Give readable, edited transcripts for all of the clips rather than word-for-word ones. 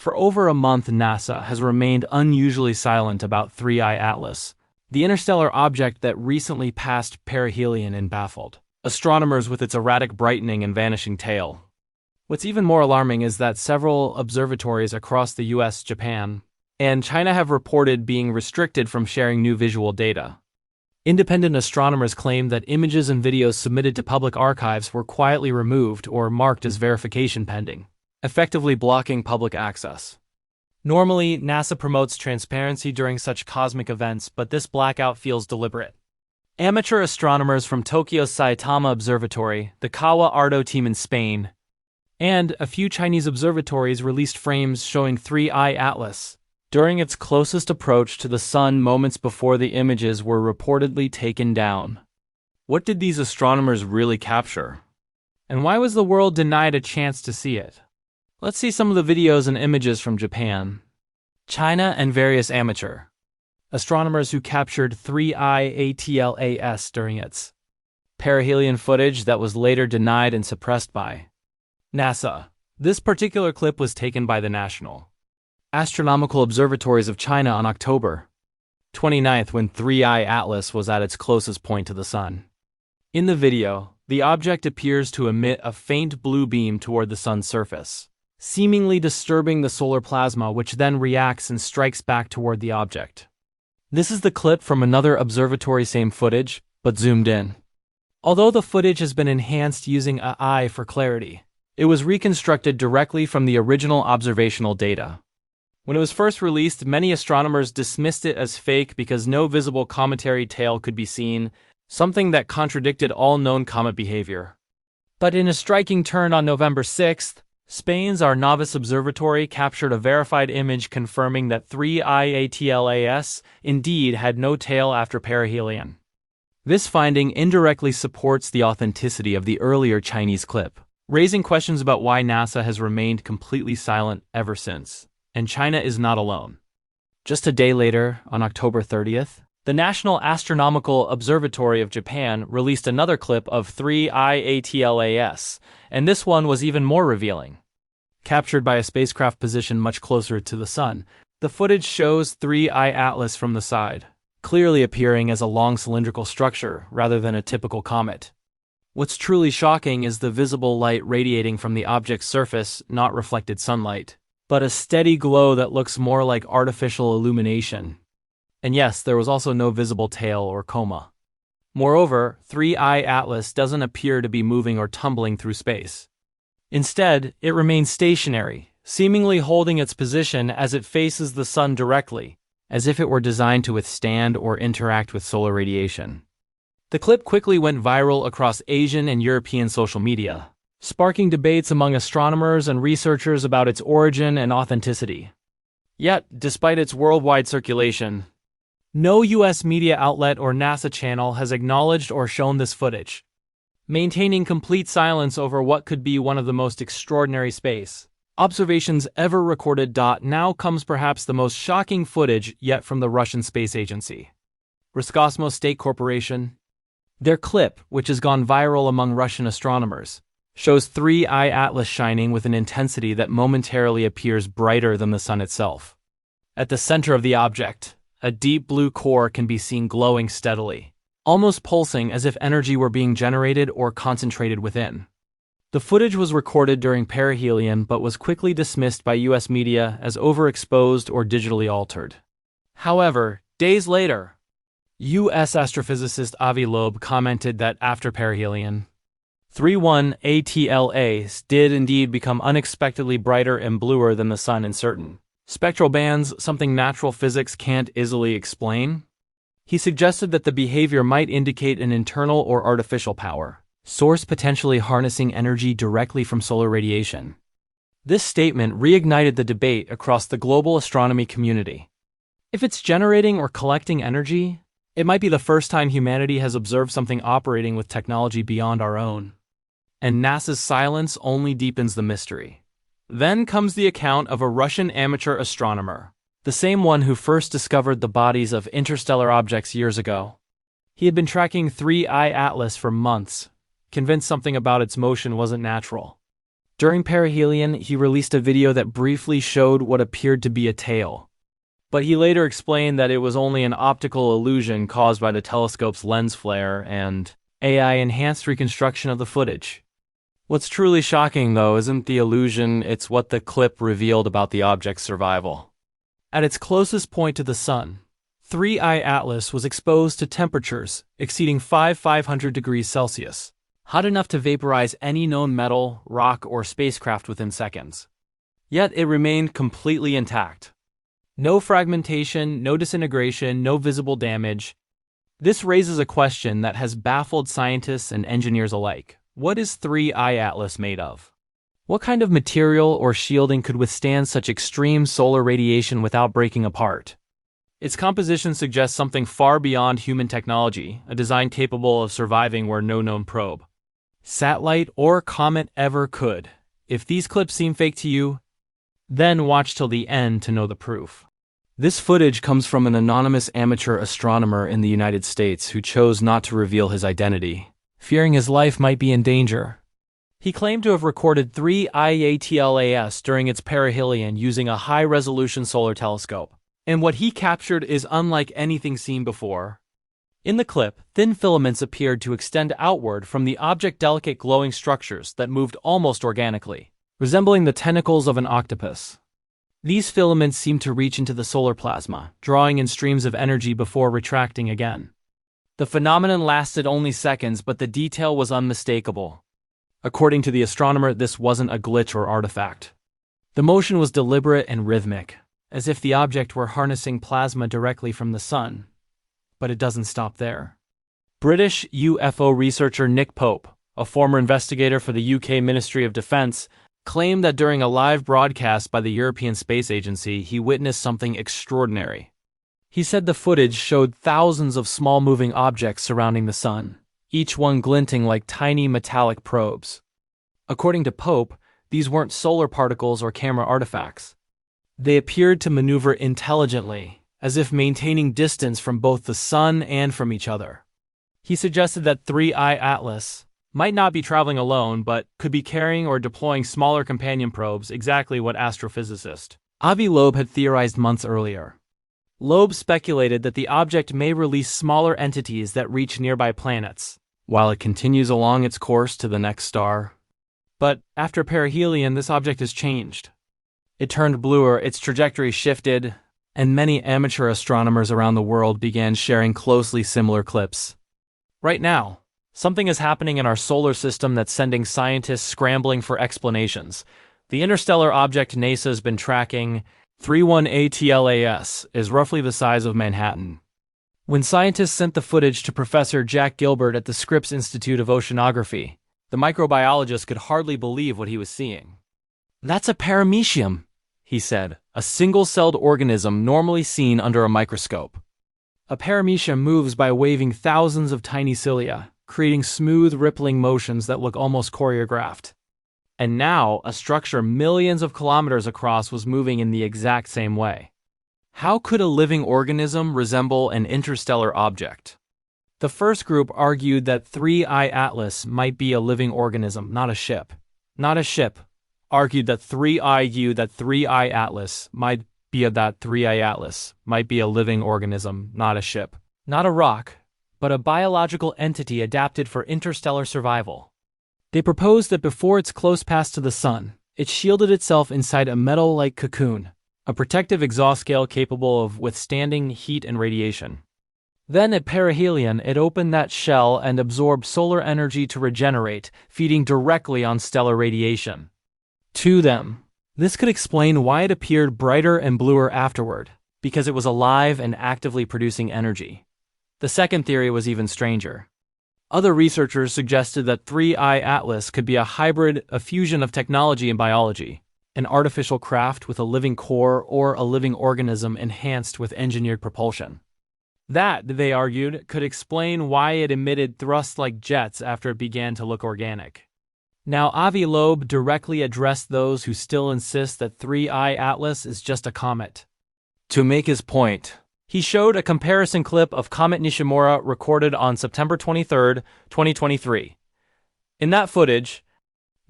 For over a month, NASA has remained unusually silent about 3I Atlas, the interstellar object that recently passed perihelion and baffled astronomers with its erratic brightening and vanishing tail. What's even more alarming is that several observatories across the US, Japan, and China have reported being restricted from sharing new visual data. Independent astronomers claim that images and videos submitted to public archives were quietly removed or marked as verification pending, effectively blocking public access. Normally, NASA promotes transparency during such cosmic events, but this blackout feels deliberate. Amateur astronomers from Tokyo's Saitama Observatory, the Kawa Ardo team in Spain, and a few Chinese observatories released frames showing 3I Atlas during its closest approach to the Sun moments before the images were reportedly taken down. What did these astronomers really capture? And why was the world denied a chance to see it? Let's see some of the videos and images from Japan, China, and various amateur astronomers who captured 3I Atlas during its perihelion footage that was later denied and suppressed by NASA. This particular clip was taken by the National Astronomical Observatories of China on October 29th when 3I Atlas was at its closest point to the Sun. In the video, the object appears to emit a faint blue beam toward the Sun's surface, seemingly disturbing the solar plasma, which then reacts and strikes back toward the object. This is the clip from another observatory, same footage, but zoomed in. Although the footage has been enhanced using AI for clarity, it was reconstructed directly from the original observational data. When it was first released, many astronomers dismissed it as fake because no visible cometary tail could be seen, something that contradicted all known comet behavior. But in a striking turn on November 6th, Spain's Arnavas Observatory captured a verified image confirming that 3I Atlas indeed had no tail after perihelion. This finding indirectly supports the authenticity of the earlier Chinese clip, raising questions about why NASA has remained completely silent ever since. And China is not alone. Just a day later, on October 30th, the National Astronomical Observatory of Japan released another clip of 3I Atlas, and this one was even more revealing. Captured by a spacecraft positioned much closer to the Sun, the footage shows 3I Atlas from the side, clearly appearing as a long cylindrical structure rather than a typical comet. What's truly shocking is the visible light radiating from the object's surface, not reflected sunlight, but a steady glow that looks more like artificial illumination. And yes, there was also no visible tail or coma. Moreover, 3I Atlas doesn't appear to be moving or tumbling through space. Instead, it remains stationary, seemingly holding its position as it faces the Sun directly, as if it were designed to withstand or interact with solar radiation. The clip quickly went viral across Asian and European social media, sparking debates among astronomers and researchers about its origin and authenticity. Yet, despite its worldwide circulation, no US media outlet or NASA channel has acknowledged or shown this footage, maintaining complete silence over what could be one of the most extraordinary space observations ever recorded. Now comes perhaps the most shocking footage yet from the Russian Space Agency, Roscosmos State Corporation. Their clip, which has gone viral among Russian astronomers, shows 3I Atlas shining with an intensity that momentarily appears brighter than the Sun itself. At the center of the object, a deep blue core can be seen glowing steadily, almost pulsing as if energy were being generated or concentrated within. The footage was recorded during perihelion but was quickly dismissed by US media as overexposed or digitally altered. However, days later, US astrophysicist Avi Loeb commented that after perihelion, 3I Atlas did indeed become unexpectedly brighter and bluer than the Sun in certain spectral bands, something natural physics can't easily explain. He suggested that the behavior might indicate an internal or artificial power source potentially harnessing energy directly from solar radiation. This statement reignited the debate across the global astronomy community. If it's generating or collecting energy, it might be the first time humanity has observed something operating with technology beyond our own. And NASA's silence only deepens the mystery. Then comes the account of a Russian amateur astronomer, the same one who first discovered the bodies of interstellar objects years ago. He had been tracking 3I Atlas for months, convinced something about its motion wasn't natural. During perihelion, he released a video that briefly showed what appeared to be a tail. But he later explained that it was only an optical illusion caused by the telescope's lens flare and AI-enhanced reconstruction of the footage. What's truly shocking, though, isn't the illusion, it's what the clip revealed about the object's survival. At its closest point to the Sun, 3I Atlas was exposed to temperatures exceeding 500 degrees Celsius, hot enough to vaporize any known metal, rock, or spacecraft within seconds. Yet it remained completely intact. No fragmentation, no disintegration, no visible damage. This raises a question that has baffled scientists and engineers alike. What is 3I Atlas made of? What kind of material or shielding could withstand such extreme solar radiation without breaking apart? Its composition suggests something far beyond human technology, a design capable of surviving where no known probe, satellite, or comet ever could. If these clips seem fake to you, then watch till the end to know the proof. This footage comes from an anonymous amateur astronomer in the United States who chose not to reveal his identity, fearing his life might be in danger. He claimed to have recorded 3I Atlas during its perihelion using a high-resolution solar telescope, and what he captured is unlike anything seen before. In the clip, thin filaments appeared to extend outward from the object's delicate glowing structures that moved almost organically, resembling the tentacles of an octopus. These filaments seemed to reach into the solar plasma, drawing in streams of energy before retracting again. The phenomenon lasted only seconds, but the detail was unmistakable. According to the astronomer, this wasn't a glitch or artifact. The motion was deliberate and rhythmic, as if the object were harnessing plasma directly from the Sun. But it doesn't stop there. British UFO researcher Nick Pope, a former investigator for the UK Ministry of Defence, claimed that during a live broadcast by the European Space Agency, he witnessed something extraordinary. He said the footage showed thousands of small moving objects surrounding the Sun, each one glinting like tiny metallic probes. According to Pope, these weren't solar particles or camera artifacts. They appeared to maneuver intelligently, as if maintaining distance from both the Sun and from each other. He suggested that 3I Atlas might not be traveling alone, but could be carrying or deploying smaller companion probes, exactly what astrophysicist Avi Loeb had theorized months earlier. Loeb speculated that the object may release smaller entities that reach nearby planets, while it continues along its course to the next star. But after perihelion, this object has changed. It turned bluer, its trajectory shifted, and many amateur astronomers around the world began sharing closely similar clips. Right now, something is happening in our solar system that's sending scientists scrambling for explanations. The interstellar object NASA's been tracking, 31ATLAS, is roughly the size of Manhattan. When scientists sent the footage to Professor Jack Gilbert at the Scripps Institute of Oceanography, the microbiologist could hardly believe what he was seeing. "That's a paramecium," he said, a single-celled organism normally seen under a microscope. A paramecium moves by waving thousands of tiny cilia, creating smooth, rippling motions that look almost choreographed. And now, a structure millions of kilometers across was moving in the exact same way. How could a living organism resemble an interstellar object? The first group argued that 3I Atlas might be a living organism, not a ship. Not a ship, argued that 3I Atlas might be a living organism, not a ship. Not a rock, but a biological entity adapted for interstellar survival. They proposed that before its close pass to the Sun, it shielded itself inside a metal-like cocoon, a protective exoskele capable of withstanding heat and radiation. Then at perihelion, it opened that shell and absorbed solar energy to regenerate, feeding directly on stellar radiation. To them, this could explain why it appeared brighter and bluer afterward, because it was alive and actively producing energy. The second theory was even stranger. Other researchers suggested that 3I Atlas could be a hybrid, a fusion of technology and biology, an artificial craft with a living core or a living organism enhanced with engineered propulsion. That, they argued, could explain why it emitted thrust like jets after it began to look organic. Now, Avi Loeb directly addressed those who still insist that 3I Atlas is just a comet. To make his point, he showed a comparison clip of Comet Nishimura recorded on September 23, 2023. In that footage,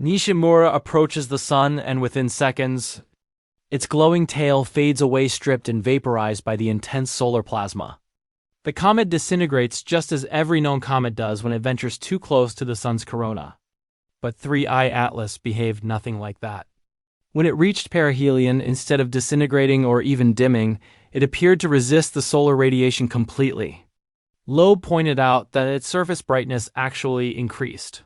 Nishimura approaches the sun, and within seconds, its glowing tail fades away, stripped and vaporized by the intense solar plasma. The comet disintegrates just as every known comet does when it ventures too close to the sun's corona. But 3I Atlas behaved nothing like that. When it reached perihelion, instead of disintegrating or even dimming, it appeared to resist the solar radiation completely. Loeb pointed out that its surface brightness actually increased.